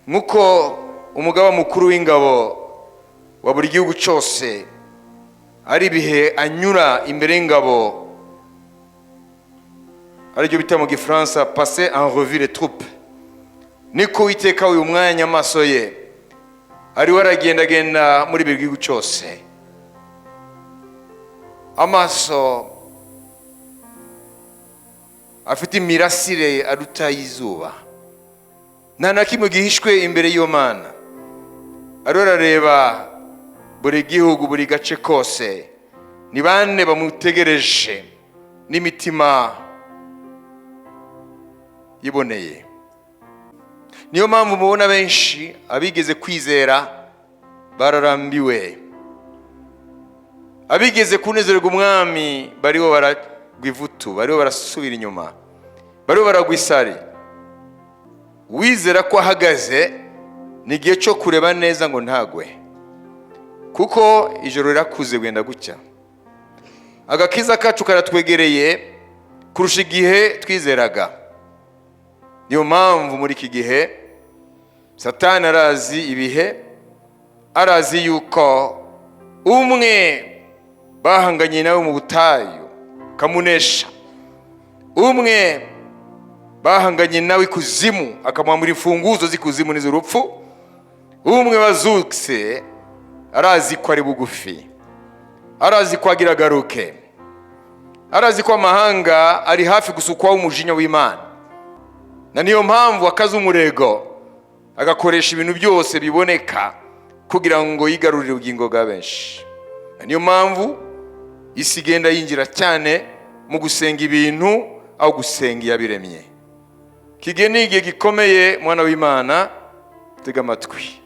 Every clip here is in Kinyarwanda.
Nkuko umugaba mukuru w'ingabo wa buri gihugu cyose ari bihe anyura imbere y'ingabo, aribyo bita mu Gifaransa passer en revue les troupes, niko Uwiteka uyu mwanya amaso ye ari waragendagenda muri buri gihugu cyose. Amaso afite imirasire aruta y'izuba, nta na kimwe gihishwe imbere y'iyo Mana. Arareba buri gihugu, buri gace kose, ni bane bamutegereje n'imitima iboneye. Niyo mpamvu mubona benshi abigeze kwizera bararambiwe, abigeze kunezerwa umwami bariho baragwa ivutu, bariho barasubira inyuma, bariho baragwa isari. Wizera ko ahagaze ni igihe cyo kureba neza ngo ntagwe, kuko ijoro rirakuze bwenda gucya. Agakiza kacu karatwegereye kurusha igihe twizeraga. Niyo mpamvu muri iki gihe Satani arazi ibihe, arazi yuko umwe bahanganye nawe mu butayu kamunesha, umwe bahanganye nawe kuzimu akamwambura imfunguzo z'ikuzimu n'iz'urupfu, umwe bazutse arazi ko ari bugufi, arazi ko agira garuke, arazi ko amahanga ari hafi gusukwaho umujinya w'Imana. Na niyo mpamvu akaza umurego agakoresha ibintu byose biboneka kugira ngo yigarurire ubugingo bwa benshi. Na niyo mpamvu isi igenda yinjira cyane mu gusenga ibintu aho gusenga iyabiremye. Kigihe ni igihe gikomeye mwana w'Imana, tega amatwi,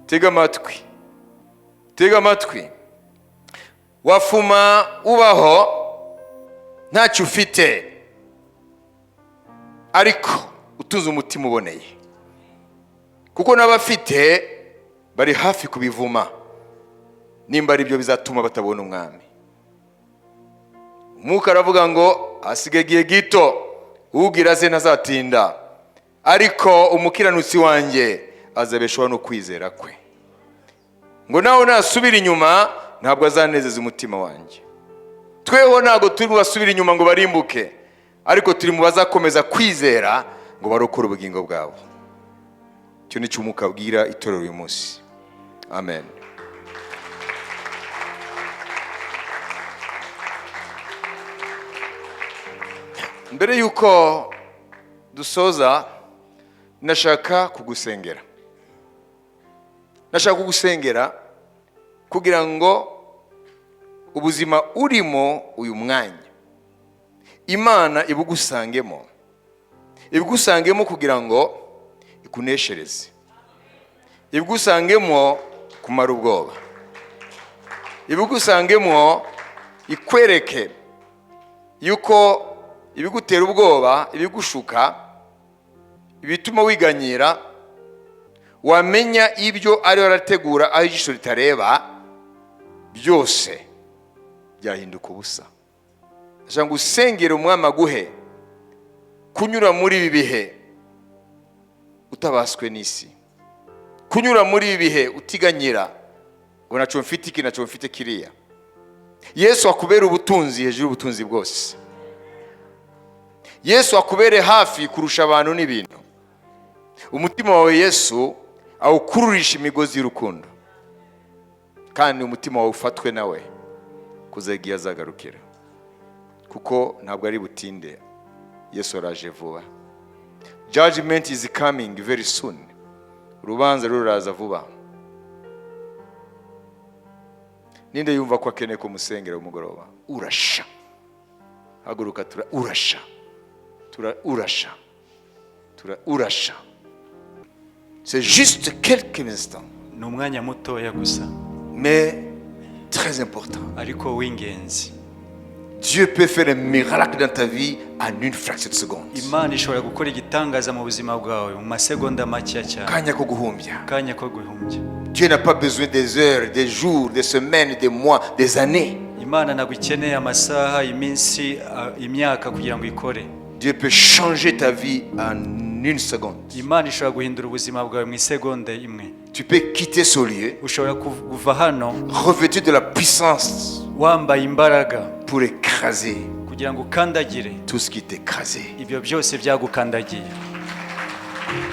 tega amatwi, tega amatwi. Wafuma ubaho ntacyo ufite, ariko utunze umutima uboneye, kuko n'abafite bari hafi kubivuma, nimba ari byo bizatuma batabona umwami. Umwuka aravuga ngo asigaye igihe gito, ugira ze ntazatinda, ariko umukiranutsi wanjye azabeshwaho no kwizera kwe. Ngo nawe nasubira inyuma ntabwo azanezeza umutima wanjye. Tweho ntabwo turi mu basubira inyuma ngo barimbuke, ariko turi mu bazakomeza kwizera ngo barokore ubugingo bwabo. Icyo ni cyo Umwuka abwira itorero uyu munsi. Amen. Mbere yuko dusoza, nashaka kugusengera. Nashaka kugusengera kugira ngo ubuzima urimo uyu mwanya Imana ibugusangemo, ibugusangemo kugira ngo ikuneshereze, ibugusangemo kumara ubwoba, ibugusangemo ikwereke yuko ibigutera ubwoba, ibigushuka, ibituma wiganyira, wamenya ibyo ari warategura aho ijisho ritareba byose byahinduka ubusa. Ashaka ngo usengere umwami aguhe kunyura muri ibi bihe utabaswe n'isi, kunyura muri ibi bihe utiganyira ngo nacyo mfite iki, nacyo mfite kiriya. Yesu akubera ubutunzi hejuru y'ubutunzi bwose. Yesu akubere hafi kurusha abantu n'ibintu. Umutima wawe Yesu awukururisha imigozi y'urukundo, kandi umutima wawe ufatwe nawe kuzagiye azagarukira, kuko ntabwo ari butinde. Yesu araje vuba. Judgment is coming very soon. Urubanza ruraza vuba. Ninde yumva ko akeneye ko musengera umugoroba? Urasha. Haguruka urasha. Urasha. Urasha. C'est juste quelques instants. Ni umwanya mutoya gusa, mais très important. ariko w'ingenzi. Dieu peut faire un miracle dans ta vie en une fraction de seconde. Imana ishobora gukora igitangaza mu buzima bwawe mu masegonda make cyane. Kanya ko guhumbya. Kanya ko guhumbya. Dieu n'a pas besoin des heures, des jours, des semaines, des mois, des années. Imana ntabwo ikeneye amasaha, iminsi, imyaka kugira ngo ikore. Dieu peut changer ta vie en une seconde. Imana ishobora guhindura ubuzima bwawe mu isegonda imwe. Tu peux quitter ce lieu, Ushobora kuva hano revêtu de la puissance wambaye imbaraga pour écraser kugira ngo ukandagire tout ce qui t'écrasait. ibyo byose byagukandagiye.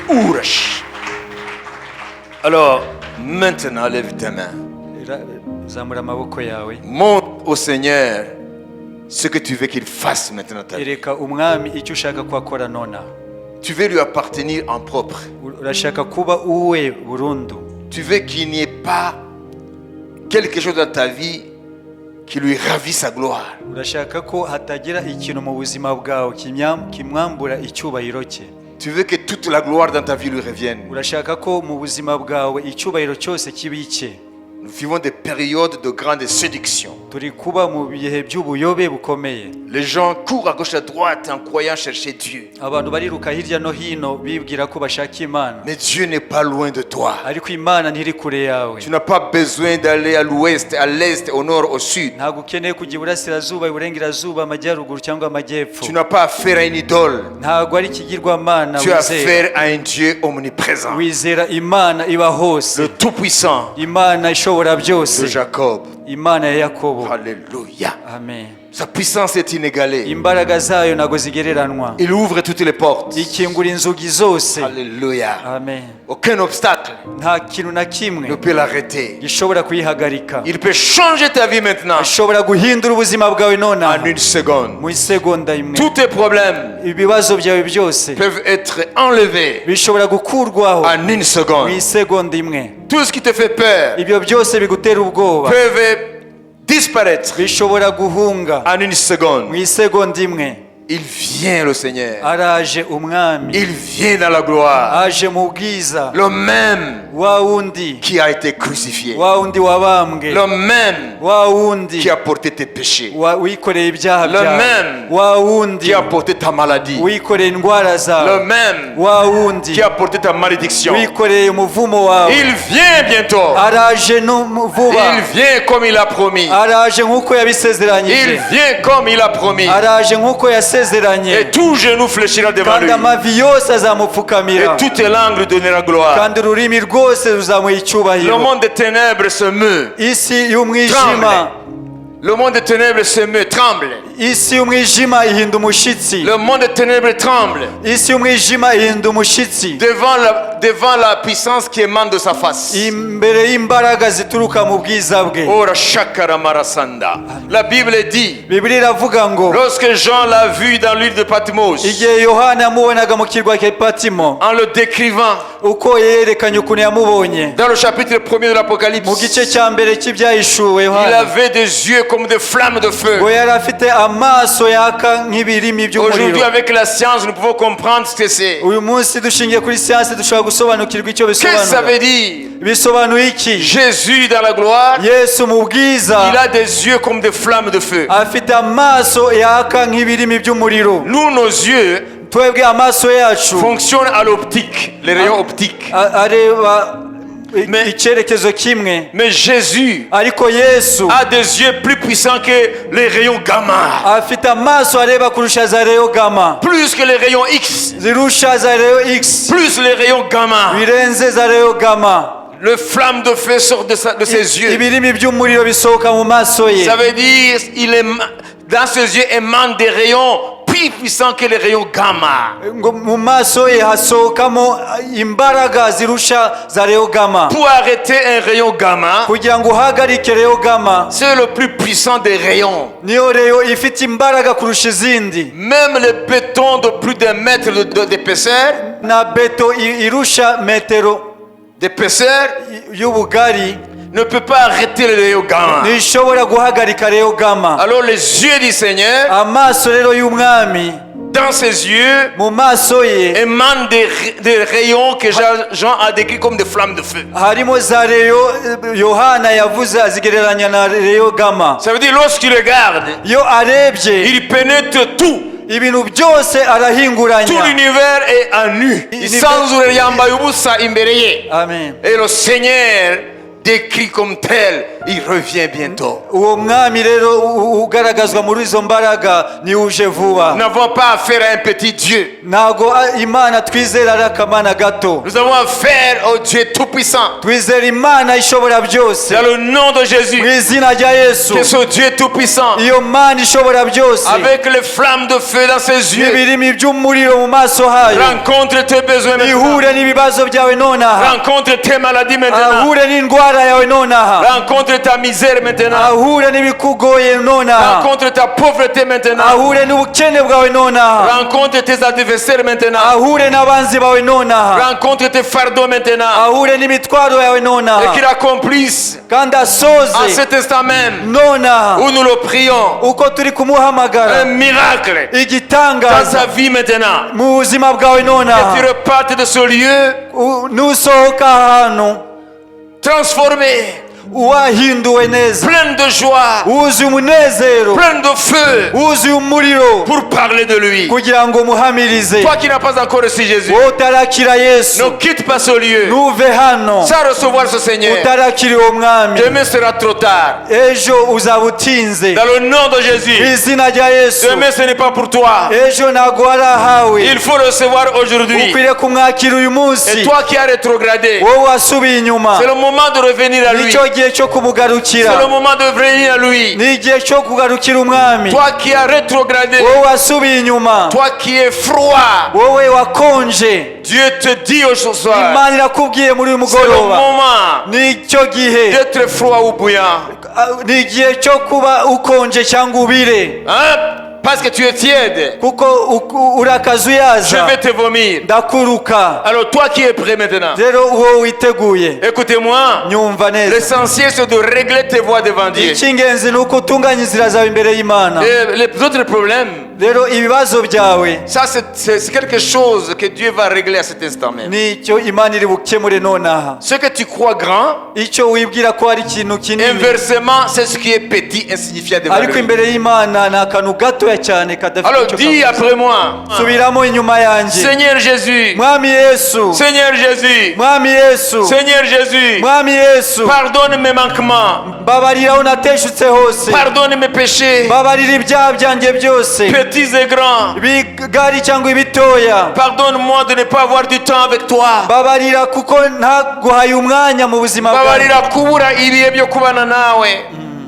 Ourash. Alors, maintenant, lève tes mains. Zamura amaboko yawe. Montre au Seigneur ce que tu veux qu'il fasse maintenant dans ta vie. Ereka umwami icyo ushaka ko akora nona. Tu veux lui appartenir en propre. Urashaka kuba uwe burundu. Tu veux qu'il n'y ait pas quelque chose dans ta vie qui lui ravit sa gloire. Urashaka ko hatagira ikintu mu buzima bwawe kimwambura icyubahiro cye. Tu veux que toute la gloire dans ta vie lui revienne. Urashaka ko mu buzima bwawe icyubahiro cyose kibice. Nous vivons des périodes de grande séduction. Turi kuba mu bihe by'ubuyobe bukomeye. Les gens courent à gauche à droite en croyant chercher Dieu. Abantu bariruka hirya no hino bibwira ko bashaka Imana. Mais Dieu n'est pas loin de toi. Ariko Imana ntiri kure yawe. Tu n'as pas besoin d'aller à l'ouest, à l'est, au nord, au sud. Ntabwo ukeneye kujya iburasirazuba, iburengerazuba, amajyaruguru cyangwa amajyepfo. Tu n'as pas affaire à une idole. Ntabwo ari ikigirwamana Tu as wizera. affaire à un Dieu omniprésent. Wizera Imana iba hose. Le Tout-Puissant Imana ishobora byose. de Jacob. Imana ya Yakobo. Alléluia. Amen. Sa puissance est inégalée. Imbaraga zayo ntago zigereranwa. Il ouvre toutes les portes. Ikingura inzugi zose. Alléluia. Amen. Aucun obstacle Nta kintu na ne kimwe peut l'arrêter. gishobora kuyihagarika. Il peut changer ta vie maintenant Ashobora guhindura ubuzima bwawe nona en une seconde. mu isegonda imwe. Tous tes problèmes Ibibazo byawe byose peuvent être enlevés bishobora gukurwaho en une mu seconde. isegonda imwe. Tout ce qui te fait peur Ibyo byose bigutera ubwoba peuvent disparaître bishobora guhunga en une mu seconde. isegonda imwe. Il vient le Seigneur. Araje umwami, Il vient dans la gloire. aje mu bwiza, Le même wa wundi qui a été crucifié. wa wundi wabambwe, Le même wa wundi qui a porté tes péchés. wikoreye ibyaha Le byawe, même wa wundi qui a porté ta maladie. wikoreye indwara Le zawe, même wa wundi qui a porté ta malédiction. wikoreye umuvumo wawe. Il vient bientôt. Araje vuba, Il vient comme il a promis. araje nk'uko Il yabisezeranyije, vient comme il a promis. araje nk'uko yasezeranye, Et tout genou fléchira devant kandi lui. amavi yose Et azamupfukamira, toute langue lui donnera gloire. kandi ururimi rwose ruzamuha Le icyubahiro. monde des ténèbres se meut. Isi y'umwijima, Tremble. Le monde des ténèbres se meut, tremble. isi y'umwijima ihinda umushyitsi, Le monde des ténèbres tremble isi y'umwijima ihinda umushyitsi devant la puissance qui émane de sa face. imbere y'imbaraga zituruka mu bwiza bwe. Ora shakara marasanda. La Bible dit, Bibiliya iravuga ngo lorsque Jean l'a vu dans l'île de Patmos, igihe Yohana yamubonaga mu kirwa cya Patimo, en le décrivant uko yerekanye ukuntu yamubonye dans le chapitre 1er de l'Apocalypse, mu gice cya mbere cy'ibyahishuwe, il Yohana avait des yeux comme des flammes de feu. ngo yari afite amaso yaka nk'ibirimi Aujourd'hui, by'umuriro. avec la science, nous pouvons comprendre ce que c'est. Uyu munsi dushingiye kuri siyansi dushobora gusobanukirwa icyo Qu'est-ce que ça bisobanura. veut dire? Bisobanuye iki? Jésus dans la gloire, Yesu mu bwiza il a des yeux comme des flammes de feu. afite amaso yaka nk'ibirimi by'umuriro. Nous, nos yeux Twebwe amaso yacu fonctionnent à l'optique, les rayons optiques. areba Mais- icyerekezo kimwe, Mais Jésus ariko Yesu a des yeux plus puissants que les rayons gamma, afite amaso areba kurusha za reyo gama, plus que les rayons X, zirusha za reyo X, plus les rayons gamma. birenze za reyo gama. Le flamme de feu sort de ses yeux. Ibirimi by'umuriro bisohoka mu maso ye. Ça veut dire dans ses yeux émanent des rayons plus puissants que les rayons gamma. Ngo mu maso ye hasohokamo imbaraga zirusha za reyo gama. Pour arrêter un rayon gamma, Kugira ngo uhagarike reyo gama, c'est le plus puissant des rayons. niyo reyo ifite imbaraga kurusha izindi. Même le béton de plus d'un mètre d'épaisseur, Na beto irusha metero y'ubugari ne peut pas arrêter le rayon gamma. ntishobora guhagarika reyo gama. Alors les yeux du Seigneur, Amaso rero y'umwami dans ses yeux, mu maso ye émanent des rayons que Jean a décrits comme des flammes de feu. harimo za reyo Yohana yavuze azigereranya na reyo gama. Ça veut dire lorsqu'il regarde, Iyo arebye il pénètre tout. ibintu byose Tout arahinguranya. l'univers est à nu. Il- Isanzure ryambaye ubusa imbere ye. Amen. Et le Seigneur décrit comme tel, il revient bientôt. uwo mwami rero ugaragazwa muri izo mbaraga ni uje vuba. Nous n'avons pas affaire à un petit Dieu. Ntago imana twizera ari akamana gato, Nous avons affaire au Dieu tout-puissant. twizera imana ishobora byose. Dans le nom de Mu Jésus, izina rya Yesu, que ce Dieu tout-puissant, iyo mana ishobora byose avec les flammes de feu dans ses yeux, n'ibirimi by'umuriro mu maso hayo rencontre tes besoins maintenant. ihure n'ibibazo byawe nonaha, Rencontre tes maladies maintenant. ahure n'indwara yawe nonaha, Rencontre ta misère maintenant. ahure n'ibikugoye nonaha, Rencontre ta pauvreté maintenant. ahure n'ubukene bwawe nonaha, Rencontre tes adversaires maintenant. ahure n'abanzi bawe nonaha, Rencontre tes fardeaux maintenant. ahure n'imitwaro yawe Et nonaha, qu'il accomplisse kandi en asoze cet instant même nonaha où nous le prions uko turi un kumuhamagara miracle dans igitangaza sa vie maintenant. mu buzima bwawe Que tu nonaha. repartes de ce lieu Nusohoka ahantu transformé, wahinduwe neza, plein de joie, wuzuye umunezero, plein de feu wuzuye umuriro, pour parler de lui. kugira ngo umuhamirize. Toi qui n'as pas encore reçu Jésus, Wowe utarakira Yesu ne quitte pas ce lieu ntuve hano sans recevoir ce Seigneur. utarakira uwo mwami. Demain sera trop tard. Ejo uzaba utinze. Dans le nom de Mu Jésus, izina rya Yesu, demain ce n'est pas pour toi. ejo ntabwo warahawe, Il faut recevoir aujourd'hui. ukwiriye kumwakira uyu Et munsi. toi qui as rétrogradé, Wowe wasubiye inyuma, c'est le moment de revenir à lui. nicyo gihe cyo kumugarukira, C'est le moment de revenir à lui. ni igihe cyo kugarukira umwami. Toi qui as rétrogradé, Wowe wasubiye inyuma, toi qui es froid, wowe wakonje, Dieu te dit au soir, imana irakubwiye muri uyu c'est le mugoroba, moment nicyo gihe, d'être froid ou bouillant. ni igihe cyo kuba ukonje cyangwa ubire, Hein? Parce que tu es tiède. kuko urakaza Je uyaza vais te vomir. ndakuruka. Alors toi qui es prêt maintenant, Rero uwo witeguye, écoutez-moi. nyumva neza, L'essentiel c'est de régler tes voies devant Dieu. icy'ingenzi ni uko utunganya inzira zawe imbere y'Imana. Et les autres problèmes, Rero ibibazo byawe ça c'est quelque chose que Dieu va régler à cet instant même. nicyo Imana iri bukemure nonaha. Ce que tu crois grand, Icyo wibwira ko ari ikintu kinini, inversement, c'est ce qui est petit, insignifiant devant ariko lui. imbere y'Imana ni akantu gatoya cyane kadafite Alors icyo dis kavuze. après moi, Subiramo inyuma yanjye, Seigneur Jésus, mwami Yesu, Seigneur Jésus, mwami Yesu, Seigneur Jésus, mwami Yesu, pardonne mes manquements, mbabarira aho nateshutse hose, pardonne mes péchés, mbabarira ibyaha byanjye byose, petits et grands. ibigari cyangwa ibitoya, Pardonne-moi de ne pas avoir du temps avec toi. mbabarira kuko ntaguhaye umwanya mu buzima bwawe, Babarira kubura ibihe byo kubana nawe.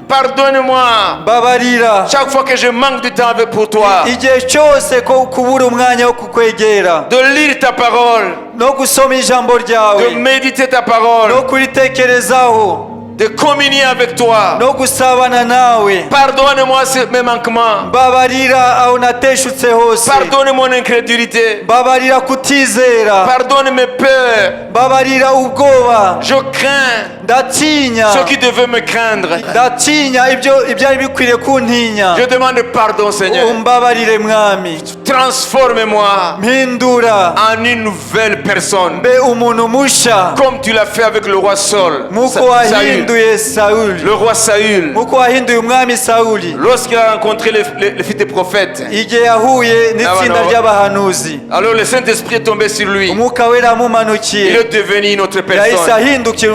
Pardonne-moi mbabarira chaque fois que je manque du temps pour toi. igihe cyose ko kubura umwanya wo kukwegera De lire ta parole, no gusoma ijambo de ryawe méditer ta no parole, kuritekerezaho de communier avec toi. no gusabana nawe, Pardonne-moi mes manquements. mbabarira aho nateshutse hose, Pardonne mon incrédulité. mbabarira kutizera, Pardonne mes peurs. mbabarira ubwoba, Je crains ndatinya, ce qui devait me craindre. ndatinya ibyari bikwiriye kuntinya. Je demande pardon, Seigneur. Umbabarire mwami, Transforme-moi mpindura en une nouvelle personne. mbe umuntu musha, Comme tu l'as fait avec le roi Saul. nkuko Saül. wahinduye Sawuli, Le roi Saül. nkuko wahinduye umwami Sawuli Lorsqu'il a rencontré les fils des prophètes. igihe yahuye n'itsinda no. ry'abahanuzi, Alors le Saint-Esprit est tombé sur lui. umwuka wera Il amumanukiye, est devenu une autre yahise personne. ahinduka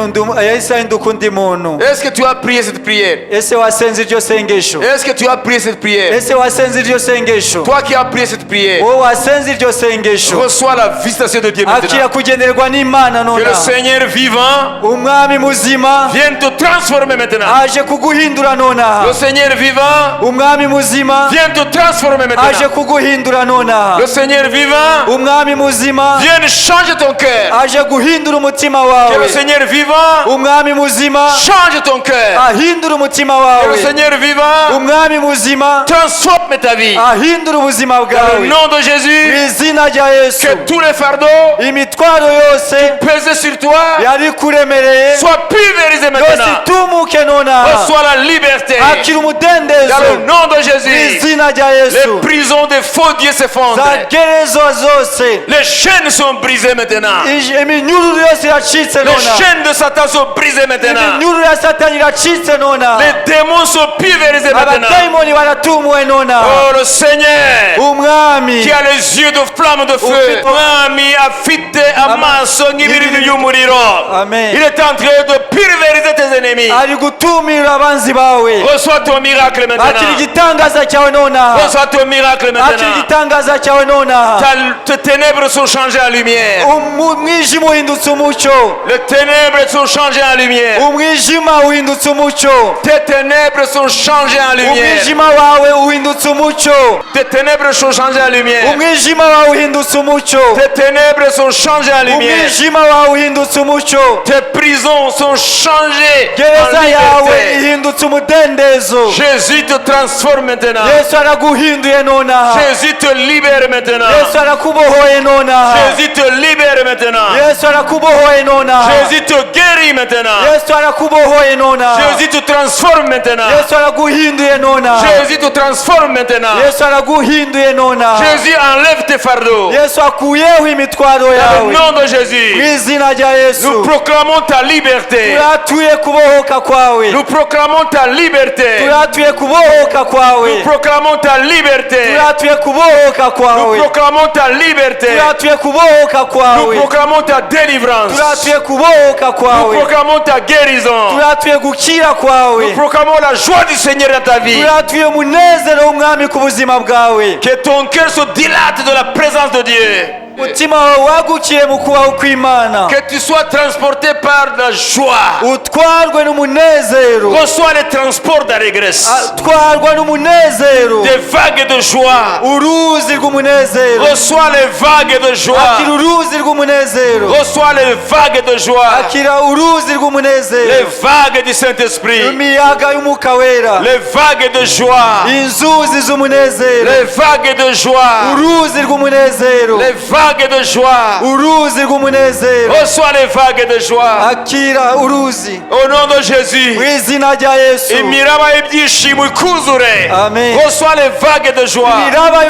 undi muntu. Est-ce que tu as prié cette prière? Ese wasenze iryo sengesho? Est-ce que tu as prié cette prière? Ese wasenze iryo sengesho? Toi qui as prié cette prière, Wowe wasenze iryo sengesho, reçois la visitation de Dieu akira maintenant. kugenerwa n'Imana Que le nona. Seigneur vivant Umwami muzima vienne te transformer maintenant. aje kuguhindura nonaha. Le Seigneur vivant Umwami muzima vienne te transformer aje maintenant. kuguhindura nonaha. Le Seigneur vivant Umwami muzima vienne changer ton cœur. aje guhindura umutima Que le wawe. Seigneur vivant Umwami muzima change ton cœur. ahindura umutima Que le wawe. Seigneur vivant Umwami muzima transforme ta vie. ahindura ubuzima Dans le bwawe. nom de Mu Jésus, izina rya Yesu, que tous les fardeaux imitwaro yose pesés sur toi yari kuremereye soient pulvérisés yose maintenant. itumuke nonaha. Reçois la liberté. Akira umudendezo Dans le nom de mu Jésus, izina rya les Yesu. prisons des faux dieux s'effondrent. Za gerezwa zose, Les chaînes sont brisées maintenant. iminyururu yose iracitse Les nonaha. chaînes de Satan sont brisées maintenant. Iminyururu ya Satani iracitse nonaha. Les démons sont pulvérisés maintenant. Abadayimoni baratumuwe nonaha. Oh, le Seigneur Umwami qui a les yeux de flamme de feu. Mwami afite amaso nk'ibirimi by'umuriro. Amen. Il est en train de pulvériser tes ennemis. ari gutumira abanzi bawe. Reçois ton miracle akira maintenant. igitangaza cyawe nonaha. Reçois ton miracle akira maintenant. igitangaza cyawe nonaha. Tes ténèbres sont changées en lumière. umwijima uhindutse umucyo. Les ténèbres sont changées en lumière. umwijima uhindutse umucyo. Tes ténèbres sont changées en lumière. umwijima wawe uhindutse umucyo. Tes ténèbres sont changées en lumière. umwijima wawe uhindutse umucyo. Tes ténèbres sont changées en lumière. umwijima wawe uhindutse umucyo. Tes prisons sont changées en gereza yawe liberté. ihindutse umudendezo. Jésus te transforme maintenant. yesu araguhinduye nonaha. Jésus te libère maintenant. yesu arakubohoye nonaha. Jésus te libère maintenant. yesu arakubohoye nonaha. Jésus te guérit maintenant. yesu arakubohoye nonaha. Jésus te transforme maintenant. yesu araguhinduye nonaha. Jésus te transforme maintenant. yesu araguhinduye nonaha. Jésus enlève tes fardeaux. yesu akuyeho imitwaro Dans le yawe. nom de mu Jésus, izina rya yesu nous proclamons ta liberté. turatuye kubohoka kwawe. Nous proclamons ta liberté. turatuye kubohoka kwawe. Nous proclamons ta liberté. turatuye kubohoka Nous kwawe. proclamons ta liberté. turatuye kubohoka Nous kwawe. proclamons ta délivrance. turatuye kubohoka Nous kwawe. proclamons ta guérison. turatuye gukira kwawe. Nous proclamons la joie du Seigneur dans ta vie. turatuye umunezero w'umwami ku buzima bwawe. Que ton cœur se dilate de la présence de Dieu. umutima wawe wagukiye mu kubaho kw'imana. Que tu sois transporté par la joie. utwarwe n'umunezero. Reçois les transports d'allégresse. utwarwa n'umunezero. Des vagues de joie. uruzi rw'umunezero. Reçois les vagues de joie. akira uruzi rw'umunezero. Reçois les vagues de joie. akira uruzi Les rw'umunezero. vagues du Saint-Esprit. imiyaga y'umwuka wera. Les vagues de joie. inzuzi z'umunezero. Les vagues de joie. uruzi rw'umunezero. Les vagues de joie. uruzi rw'umunezero. Reçois les vagues de joie. akira uruzi Au nom de Jésus. mu izina rya yesu. Imiraba y'ibyishimo ikuzure. Amen. Reçois les vagues de joie. imiraba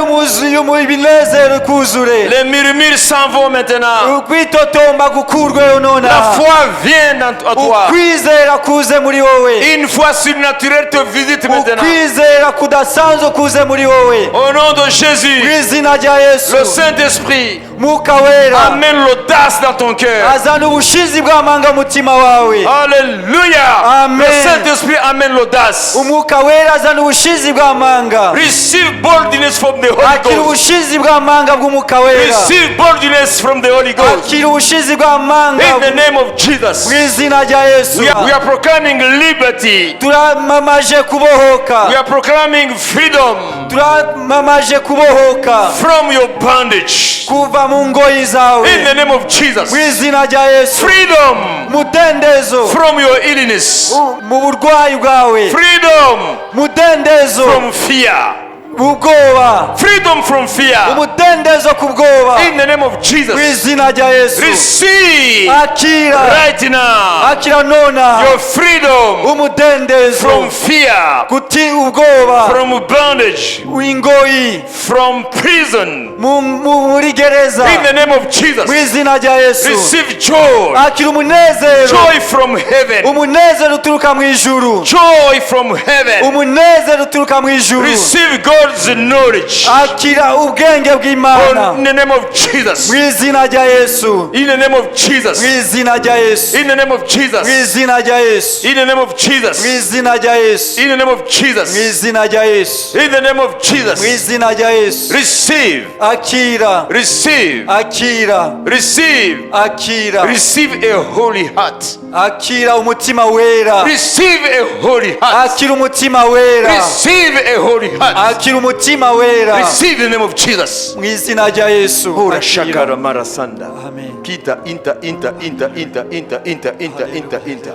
y'ibinezero ikuzure. Les murmures s'en vont maintenant. ukwitotomba gukurweho La nonaha. foi vient en toi. ukwizera kuze muri wowe. Une foi surnaturelle te visite maintenant. ukwizera kudasanzwe kuze muri wowe. Au nom de mu Jésus. izina rya yesu. Le Saint-Esprit mwuka wera amène l'audace dans ton cœur. azana ubushizi bw'amanga mu mutima wawe. Alléluia. Amen. Le Saint-Esprit amène l'audace. umwuka wera azana ubushizi bw'amanga. Receive boldness from the Holy akira Ghost. ubushizi bw'amanga bw'umwuka wera. Receive boldness from the Holy Ghost. akira ubushizi bw'amanga In the name of Jesus. mu izina rya yesu. We are proclaiming liberty. turamamaje kubohoka. We are proclaiming freedom turamamaje kubohoka from your bondage. kuva mu ngoyi zawe In the name of Jesus. mu izina rya yesu. Freedom mudendezo from your illness. mu burwayi bwawe. Freedom mudendezo from fear. mu bwoba. Freedom from fear. umudendezo ku bwoba In the name of mu Jesus. izina rya yesu. Receive akira right now akira nona your freedom umudendezo from fear, kuti ubwoba from bondage, w'ingoyi from prison. muri gereza In the name of Jesus. mu izina rya yesu. Receive joy. akira umunezero. Joy from heaven. umunezero uturuka mu ijuru. Joy from heaven. umunezero uturuka mu ijuru. Receive God's knowledge. akira ubwenge bw'imana In the name of Jesus. mu izina rya yesu. In the name of Jesus. mu izina rya yesu. In the name of mu Jesus. izina rya yesu. In the name of mu Jesus. izina rya yesu. In the name of mu Jesus. izina rya yesu. In the name of mu Jesus. izina rya yesu. Receive. akira Receive. akira Receive. akira Receive a holy heart. akira umutima wera. Receive a holy heart. akira umutima wera. Receive a holy heart. akira umutima wera Receive the name of Jesus. mu izina rya yesu. Ora Akira. shakara marasanda. Amen. Kita inta inta inta inta inta inta inta inta inta.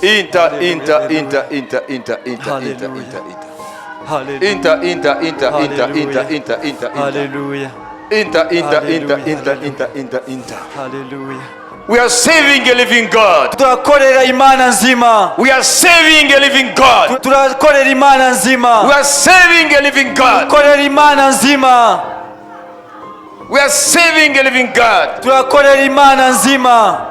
Inta inta inta inta inta inta inta inta inta. Hallelujah. Inta inta inta inta inta inta inta inta. Hallelujah. Inta inta inta inta inta inta inta. Hallelujah. We are saving a living God. turakorera imana nzima. We are saving a living God. turakorera imana We nzima. are saving a living God. turakorera imana nzima. We are saving a living God. turakorera imana nzima.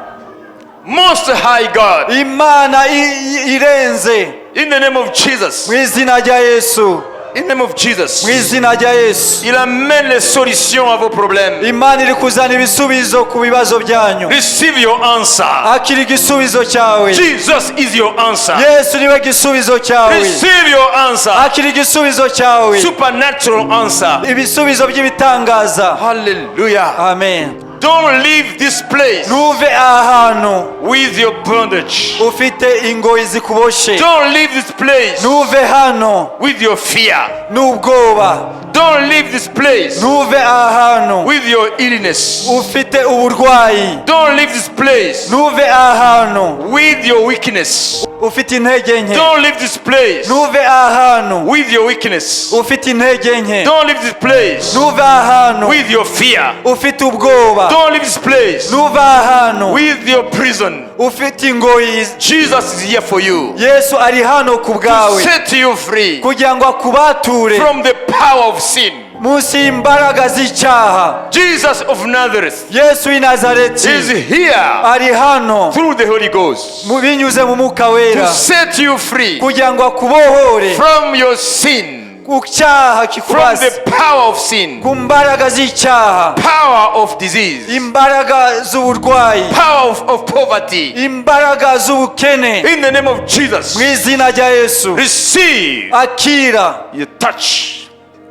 Most high God. imana irenze In the name of Jesus. mu izina rya yesu. In the name of Jesus. mu izina rya Yesu. Il amène les solutions à vos problèmes. Imana iri kuzana ibisubizo ku bibazo byanyu. Receive your answer. Akira igisubizo cyawe. Jesus is your answer. Yesu niwe gisubizo cyawe. Receive your answer. Akira igisubizo cyawe. Supernatural answer. Ibisubizo by'ibitangaza. Hallelujah. Amen. Don't leave this place Ntuve ahantu with your bondage. ufite ingoyi zikuboshe. Don't leave this place Ntuve hano with your fear. n'ubwoba. Don't leave this place Ntuve ahantu with your illness. ufite uburwayi. Don't leave this place Ntuve ahantu with your weakness. ufite intege nke. Don't leave this place Ntuve ahantu with your weakness. ufite intege nke. Don't leave this place Ntuve ahantu with your fear. ufite ubwoba. Don't leave this place Ntuve ahantu with your prison. ufite ingoyi. Jesus is here for you Yesu ari hano ku to bwawe set you free kugira ngo akubature from the power of sin. munsi y'imbaraga z'icyaha. Jesus of Nazareth Yesu w'i Nazareti is here ari hano through the Holy Ghost binyuze mu Mwuka to Wera set you free kugira ngo akubohore from your sin, ku cyaha from kikubase, the power of sin, ku mbaraga z'icyaha, power of disease, imbaraga z'uburwayi, power of poverty. imbaraga z'ubukene. In the name of Jesus, Mu izina rya Yesu receive akira, your touch.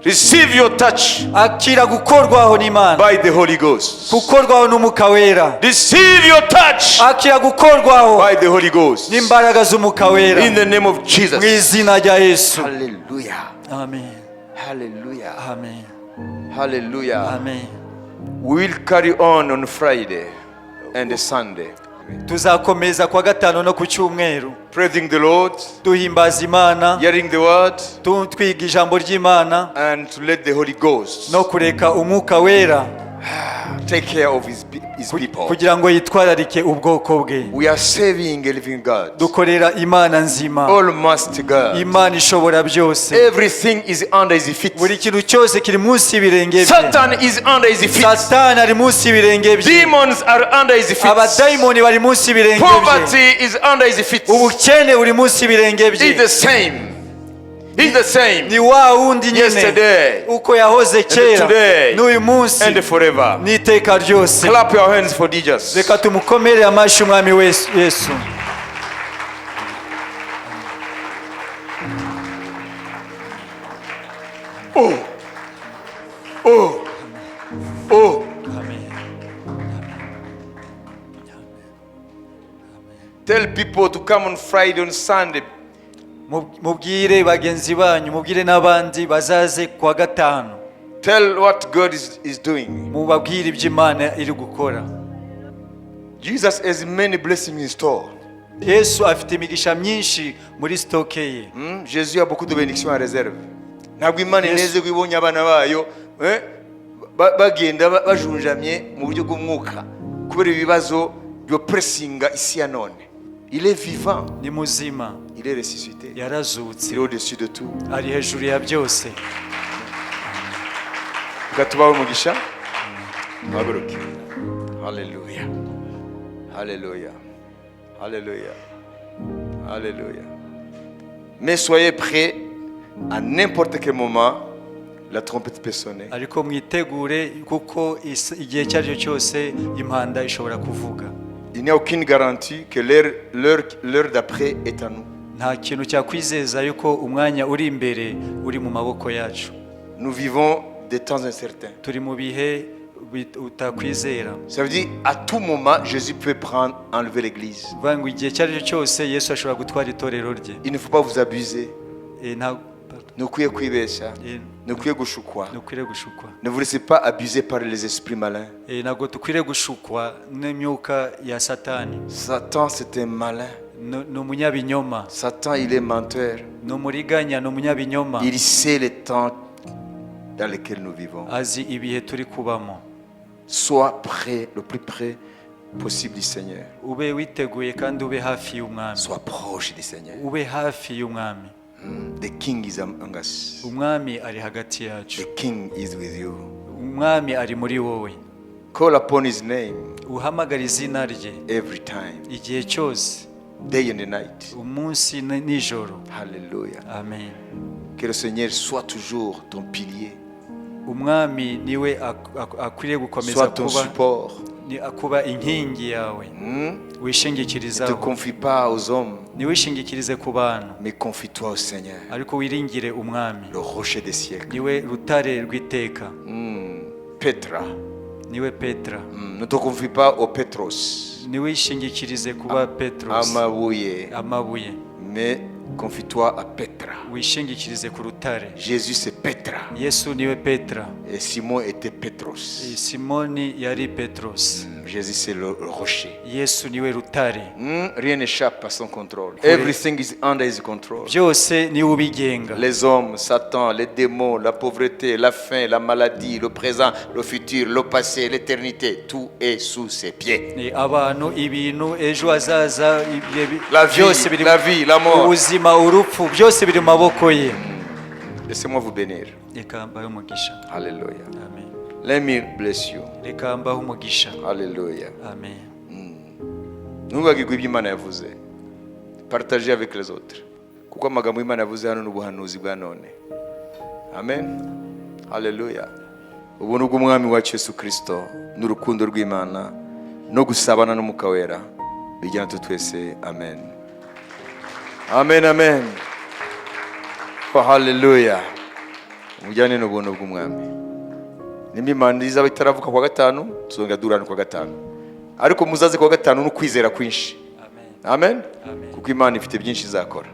Receive your touch akira gukorwaho n'Imana, by the Holy Ghost. gukorwaho n'Umwuka Wera. Receive your touch Akira gukorwaho by the Holy Ghost. n'imbaraga z'Umwuka Wera. In the name of Mu Jesus. izina rya Yesu. Hallelujah. Amen. Hallelujah. Amen. Hallelujah. Amen. We will carry on Friday and Sunday, Tuzakomeza kwa gatanu no ku cyumweru praising the Lord, duhimbaza Imana, hearing the word, twiga ijambo ry'Imana and to let the Holy Ghost no kureka Umwuka Wera take care of his people. kugira ngo yitwararike ubwoko bwe. We are serving a living God, Dukorera Imana nzima, Almighty God. Imana ishobora byose. Everything is under his feet. Buri kintu cyose kiri munsi y'ibirenge bye. Satan is under his feet. Satani ari munsi y'ibirenge bye. Demons are under his feet. Abadayimoni bari munsi y'ibirenge bye. Poverty is under his feet. Ubukene buri munsi y'ibirenge He's bye. the same. He's the same. Ni wa wundi nyine Yesterday uko yahoze kera today n'uyu munsi and forever. n'iteka ryose. Clap your hands for Jesus. Reka tumukomere amashyi umwami Yesu. Oh. Oh. Oh. Tell people to come on Friday and Sunday. Mubwire bagenzi banyu, mubwire n'abandi bazaze kwa gatanu. Tell what God is doing. Mubabwire ibyo Imana iri gukora. Jesus has many blessings in store. Yesu afite imigisha myinshi muri stoke ye. Jésus a beaucoup de bénédictions en réserve. Ntabwo Imana ineze kwibonye abana bayo bagenda bajunjamye mu buryo bw'umwuka kubera ibibazo byo pressinga isi ya none. Il est vivant. Ni muzima. Il est ressuscité. Yarazutse. Il est au-dessus de tout. Ari hejuru ya byose. Gatubaho umugisha. Haguruke. Hallelujah. Hallelujah. Hallelujah. Hallelujah. Mais soyez prêts à n'importe quel moment, la trompette peut sonner. Ariko mwitegure kuko igihe cyaryo cyose impanda ishobora kuvuga. Il n'y a aucune garantie que l'heure d'après est à nous. Nta kintu cyakwizeza yuko umwanya uri imbere uri mu maboko yacu. Nous vivons des temps incertains. Turi mu bihe utakwizera. Ça veut dire à tout moment Jésus peut enlever l'église. Vangu igihe cyaryo cyose Yesu ashobora gutwara itorero rye. Il ne faut pas vous abuser. Nukwiye kwibesha. Nukwiye gushukwa. Nukwire gushukwa. Ne vous laissez pas abuser par les esprits malins. Ntabwo tukwire gushukwa n'imyuka ya Satani. Satan c'est un malin. Ni umunyabinyoma. Satan il est menteur. Ni umuriganya, ni umunyabinyoma. Il sait les temps dans lesquels nous vivons. Azi ibihe turi kubamo. Sois prêt, le plus près possible du Seigneur. Ube witeguye kandi ube hafi y'umwami. Sois proche du Seigneur. Ube hafi y'umwami. The King is among us. Umwami ari hagati yacu. The King is with you. Umwami ari muri wowe. Call upon his name. Uhamagara izina rye. Every time. Igihe cyose. Day and night. Umunsi n'ijoro. Hallelujah. Amen. Que le Seigneur soit toujours ton pilier, umwami niwe akwiriye gukomeza soit ton support. kuba inkingi yawe Ne te wishingikirizaho. confie pas aux hommes, Ntiwishingikirize ku bantu, mais confie-toi au Seigneur, ariko wiringire umwami. le rocher des siècles. Niwe rutare rw'iteka, Petra. niwe Petra. Ne te confie pas au Petros, Ntiwishingikirize kuba Petros, amabuye, mais confie-toi à Petra. wishingikirize ku rutare. Jésus c'est Petra Yesu niwe Petra, et Simon était Petros. Simoni yari Petros. Jésus c'est le rocher. Yesu niwe rutare. Rien n'échappe à son contrôle. Everything is under his control. Byose niwe ubigenga. Les hommes, Satan, les démons, la pauvreté, la faim, la maladie, le présent, le futur, le passé, l'éternité, tout est sous ses pieds. Ni abantu, ibintu, ejo hazaza, La vie, la mort. ubuzima, urupfu, byose biri mu maboko ye. Laissez-moi vous bénir. Reka mbahe umugisha. Alléluia. Amen. Let me bless you. Reka mbahe umugisha. Alléluia. Amen. Ntubagirwe ibyo Imana yavuze. Partagez avec les autres. Kuko amagambo y'Imana yavuze hano n'ubuhanuzi bwa none. Amen. Alléluia. Ubuntu bw'umwami wacu Yesu Kristo n'urukundo rw'Imana no gusabana n'Umwuka Wera bijyana twese. Amen. Amen, amen. Oh, hallelujah. Mujyane n'ubuntu bw'umwami. Nimba Imana izaba itaravuka kwa gatanu, tuzongera durana kwa gatanu. Ariko muzaze kwa gatanu n'ukwizera kwinshi. Amen. Amen. Kuko Imana ifite byinshi izakora.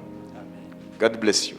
God bless you.